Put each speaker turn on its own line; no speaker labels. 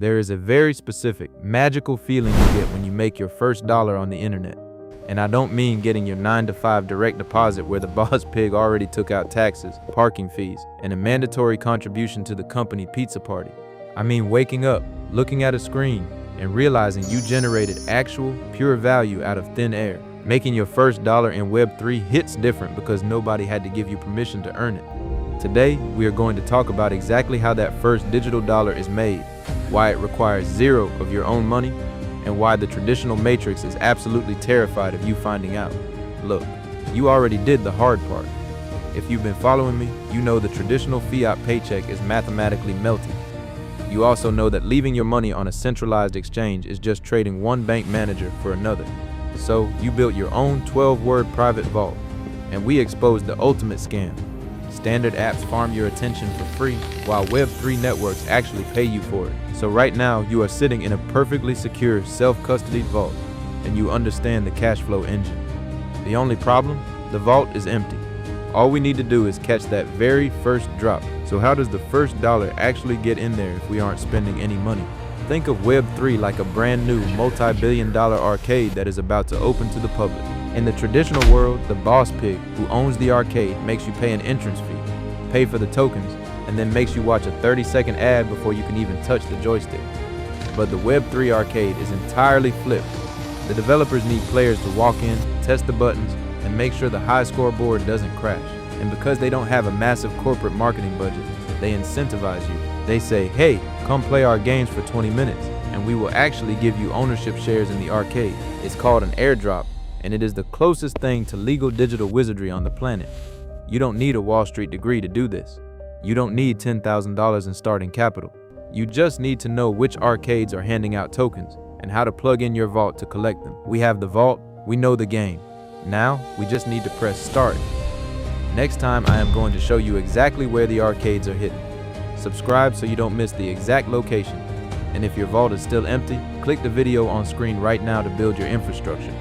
There is a very specific, magical feeling you get when you make your first dollar on the internet. And I don't mean getting your 9-to-5 direct deposit where the boss pig already took out taxes, parking fees, and a mandatory contribution to the company pizza party. I mean waking up, looking at a screen, and realizing you generated actual, pure value out of thin air. Making your first dollar in Web3 hits different because nobody had to give you permission to earn it. Today, we are going to talk about exactly how that first digital dollar is made, why it requires zero of your own money, and why the traditional matrix is absolutely terrified of you finding out. Look, you already did the hard part. If you've been following me, you know the traditional fiat paycheck is mathematically melting. You also know that leaving your money on a centralized exchange is just trading one bank manager for another. So you built your own 12-word private vault, and we exposed the ultimate scam. Standard apps farm your attention for free, while Web3 networks actually pay you for it. So right now, you are sitting in a perfectly secure, self-custodied vault, and you understand the cash flow engine. The only problem? The vault is empty. All we need to do is catch that very first drop. So how does the first dollar actually get in there if we aren't spending any money? Think of Web3 like a brand new multi-billion-dollar arcade that is about to open to the public. In the traditional world, the boss pig who owns the arcade makes you pay an entrance fee, pay for the tokens, and then makes you watch a 30-second ad before you can even touch the joystick. But the Web3 arcade is entirely flipped. The developers need players to walk in, test the buttons, and make sure the high scoreboard doesn't crash. And because they don't have a massive corporate marketing budget, they incentivize you. They say, hey, come play our games for 20 minutes, and we will actually give you ownership shares in the arcade. It's called an airdrop, and it is the closest thing to legal digital wizardry on the planet. You don't need a Wall Street degree to do this. You don't need $10,000 in starting capital. You just need to know which arcades are handing out tokens and how to plug in your vault to collect them. We have the vault, we know the game. Now, we just need to press start. Next time, I am going to show you exactly where the arcades are hidden. Subscribe so you don't miss the exact location. And if your vault is still empty, click the video on screen right now to build your infrastructure.